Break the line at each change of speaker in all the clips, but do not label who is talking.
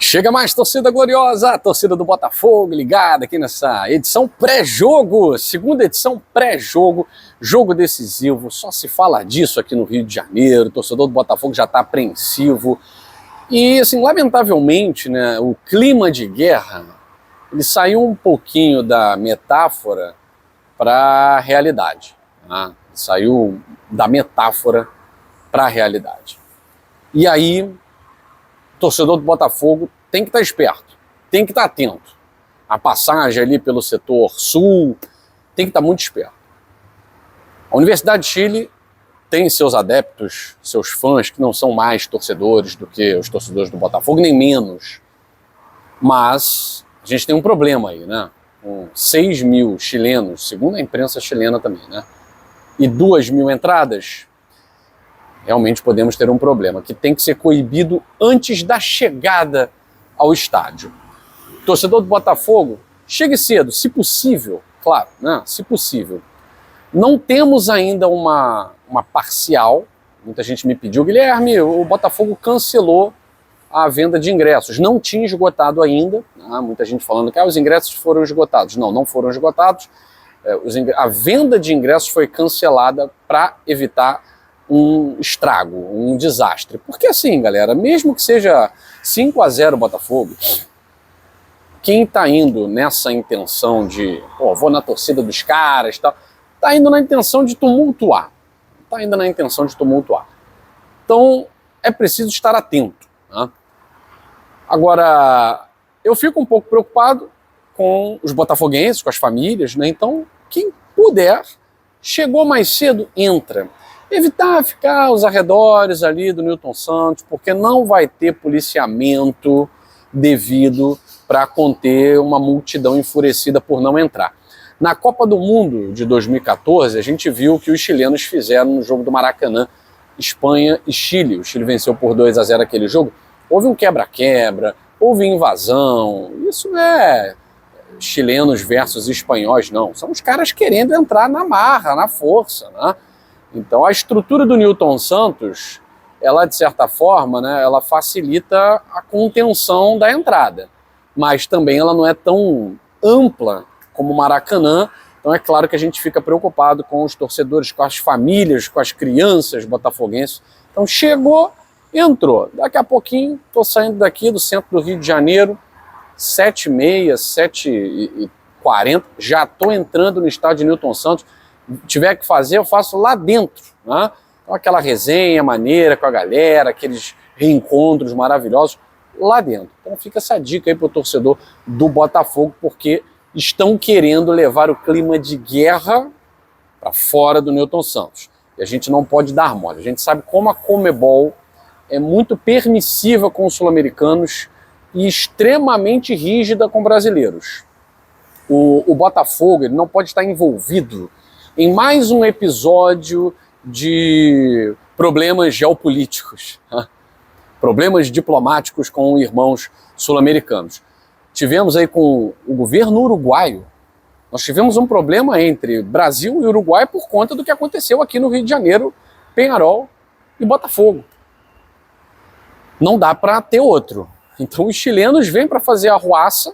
Chega mais, torcida gloriosa, a torcida do Botafogo ligada aqui nessa edição pré-jogo, segunda edição pré-jogo, jogo decisivo, só se fala disso aqui no Rio de Janeiro, o torcedor do Botafogo já está apreensivo e, assim, lamentavelmente, né, o clima de guerra, ele saiu um pouquinho da metáfora para a realidade, né? Saiu da metáfora para a realidade. E aí, o torcedor do Botafogo tem que estar esperto, tem que estar atento. A passagem ali pelo setor sul tem que estar muito esperto. A Universidade de Chile tem seus adeptos, seus fãs, que não são mais torcedores do que os torcedores do Botafogo, nem menos. Mas a gente tem um problema aí, né? Com 6 mil chilenos, segundo a imprensa chilena também, né? E 2 mil entradas, realmente podemos ter um problema, que tem que ser coibido antes da chegada ao estádio. O torcedor do Botafogo, chegue cedo, se possível, claro, né? Se possível. Não temos ainda uma parcial, muita gente me pediu, Guilherme, o Botafogo cancelou a venda de ingressos, não tinha esgotado ainda, né? Muita gente falando que os ingressos foram esgotados. Não, não foram esgotados, a venda de ingressos foi cancelada para evitar um estrago, um desastre. Porque assim, galera, mesmo que seja 5-0 Botafogo, quem tá indo nessa intenção de, vou na torcida dos caras e tal, tá indo na intenção de tumultuar. Tá indo na intenção de tumultuar. Então, é preciso estar atento, né? Agora, eu fico um pouco preocupado com os botafoguenses, com as famílias, né? Então, quem puder, chegou mais cedo, entra. Evitar ficar aos arredores ali do Newton Santos, porque não vai ter policiamento devido para conter uma multidão enfurecida por não entrar. Na Copa do Mundo de 2014, a gente viu o que os chilenos fizeram no jogo do Maracanã, Espanha e Chile. O Chile venceu por 2-0 aquele jogo. Houve um quebra-quebra, houve invasão. Isso não é chilenos versus espanhóis, não. São os caras querendo entrar na marra, na força, né? Então a estrutura do Newton Santos, ela de certa forma, né, ela facilita a contenção da entrada, mas também ela não é tão ampla como o Maracanã. Então é claro que a gente fica preocupado com os torcedores, com as famílias, com as crianças botafoguenses. Então chegou, entrou. Daqui a pouquinho estou saindo daqui do centro do Rio de Janeiro, 7h30, 7h40, já estou entrando no estádio Newton Santos. Tiver que fazer, eu faço lá dentro, né? Então, aquela resenha maneira com a galera, aqueles reencontros maravilhosos lá dentro. Então fica essa dica aí pro torcedor do Botafogo, porque estão querendo levar o clima de guerra para fora do Newton Santos. E a gente não pode dar mole. A gente sabe como a Conmebol é muito permissiva com os sul-americanos e extremamente rígida com brasileiros. O Botafogo, ele não pode estar envolvido em mais um episódio de problemas geopolíticos, né? Problemas diplomáticos com irmãos sul-americanos. Tivemos aí com o governo uruguaio, nós tivemos um problema entre Brasil e Uruguai por conta do que aconteceu aqui no Rio de Janeiro, Penharol e Botafogo. Não dá para ter outro. Então os chilenos vêm para fazer a arruaça,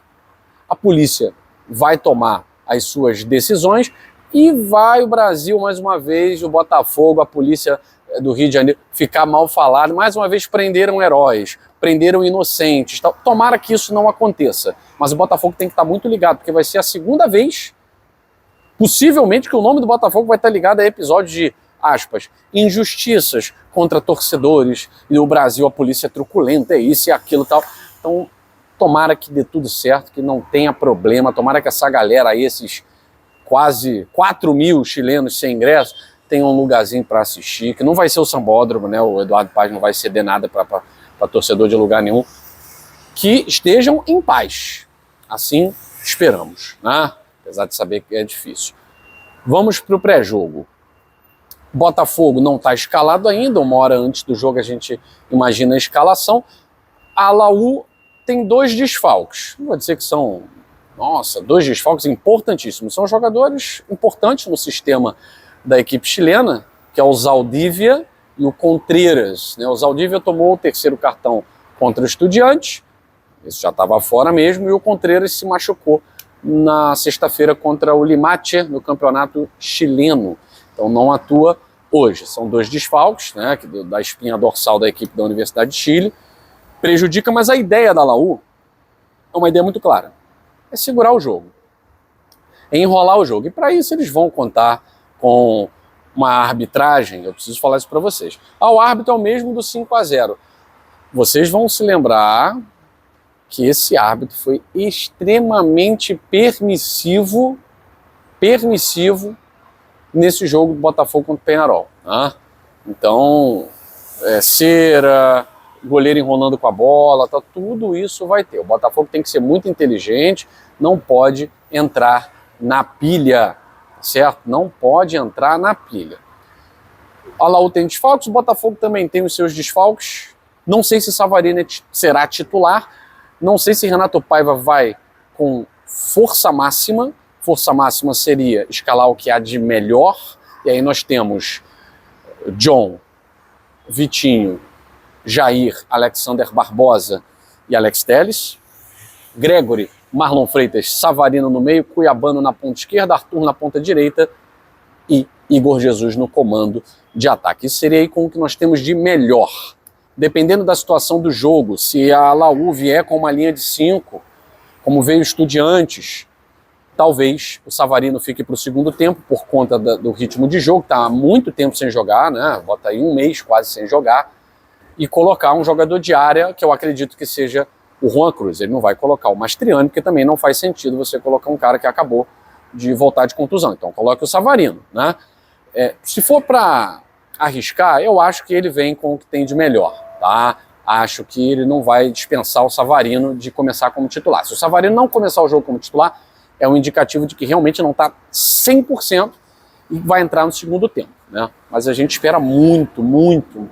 a polícia vai tomar as suas decisões e vai o Brasil, mais uma vez, o Botafogo, a polícia do Rio de Janeiro, ficar mal falado. Mais uma vez prenderam heróis, prenderam inocentes. Tomara que isso não aconteça. Mas o Botafogo tem que estar muito ligado, porque vai ser a segunda vez, possivelmente, que o nome do Botafogo vai estar ligado a episódios de, aspas, injustiças contra torcedores, e o Brasil, a polícia é truculenta, é isso e aquilo e tal. Então, tomara que dê tudo certo, que não tenha problema, tomara que essa galera aí, esses quase 4 mil chilenos sem ingresso, tem um lugarzinho para assistir, que não vai ser o Sambódromo, né? O Eduardo Paz não vai ceder nada para torcedor de lugar nenhum. Que estejam em paz. Assim esperamos, né? Apesar de saber que é difícil. Vamos para o pré-jogo. Botafogo não está escalado ainda, uma hora antes do jogo a gente imagina a escalação. A Laú tem 2 desfalques. Não vou dizer que são... Nossa, 2 desfalques importantíssimos. São jogadores importantes no sistema da equipe chilena, que é o Zaldívia e o Contreras, né? O Zaldívia tomou o 3º cartão contra o Estudiantes, Esse já estava fora mesmo, e o Contreras se machucou na sexta-feira contra o Limache, no campeonato chileno. Então não atua hoje. São 2 desfalques, né, da espinha dorsal da equipe da Universidade de Chile. Prejudica, mas a ideia da Laú é uma ideia muito clara. É segurar o jogo. É enrolar o jogo. E para isso eles vão contar com uma arbitragem, eu preciso falar isso para vocês. O árbitro é o mesmo do 5-0. Vocês vão se lembrar que esse árbitro foi extremamente permissivo nesse jogo do Botafogo contra o Peñarol. Né? Então, cera, goleiro enrolando com a bola, tá, tudo isso vai ter. O Botafogo tem que ser muito inteligente, não pode entrar na pilha, certo? Não pode entrar na pilha. A Laú tem desfalques, o Botafogo também tem os seus desfalques. Não sei se Savarino será titular, não sei se Renato Paiva vai com força máxima. Força máxima seria escalar o que há de melhor, e aí nós temos John, Vitinho, Jair, Alexander Barbosa e Alex Telles, Gregory, Marlon Freitas, Savarino no meio, Cuiabano na ponta esquerda, Arthur na ponta direita e Igor Jesus no comando de ataque. Isso seria aí com o que nós temos de melhor. Dependendo da situação do jogo, se a Laú vier com uma linha de 5, como veio Estudiantes, talvez o Savarino fique para o segundo tempo por conta do ritmo de jogo, está há muito tempo sem jogar, né? Bota aí 1 mês quase sem jogar, e colocar um jogador de área, que eu acredito que seja o Juan Cruz. Ele não vai colocar o Mastriani, porque também não faz sentido você colocar um cara que acabou de voltar de contusão. Então coloque o Savarino, né? Se for para arriscar, eu acho que ele vem com o que tem de melhor, tá? Acho que ele não vai dispensar o Savarino de começar como titular. Se o Savarino não começar o jogo como titular, é um indicativo de que realmente não está 100% e vai entrar no segundo tempo, né? Mas a gente espera muito, muito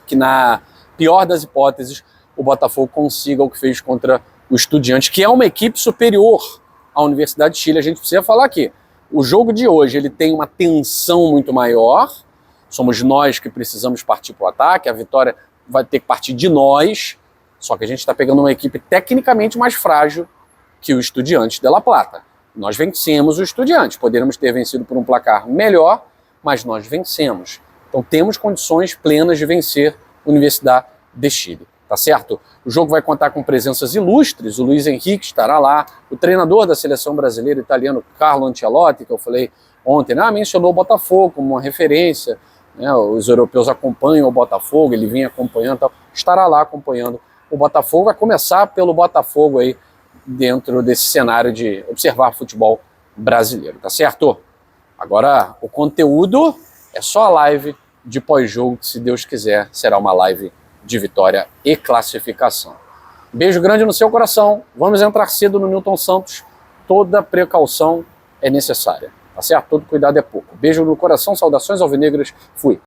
que, na pior das hipóteses, o Botafogo consiga o que fez contra o Estudiantes, que é uma equipe superior à Universidade de Chile. A gente precisa falar aqui, o jogo de hoje ele tem uma tensão muito maior, somos nós que precisamos partir para o ataque, a vitória vai ter que partir de nós, só que a gente está pegando uma equipe tecnicamente mais frágil que o Estudiantes de La Plata. Nós vencemos o Estudiantes, poderíamos ter vencido por um placar melhor, mas nós vencemos. Então temos condições plenas de vencer a Universidade de Chile, tá certo? O jogo vai contar com presenças ilustres, o Luiz Henrique estará lá, o treinador da seleção brasileira italiano, Carlo Ancelotti, que eu falei ontem, mencionou o Botafogo como uma referência, né? Os europeus acompanham o Botafogo, ele vinha acompanhando, tal, estará lá acompanhando o Botafogo, vai começar pelo Botafogo aí, dentro desse cenário de observar futebol brasileiro, tá certo? Agora, o conteúdo é só a live de pós-jogo, que, se Deus quiser, será uma live de vitória e classificação. Beijo grande no seu coração, vamos entrar cedo no Newton Santos, toda precaução é necessária, tá certo? Todo cuidado é pouco. Beijo no coração, saudações alvinegras, fui.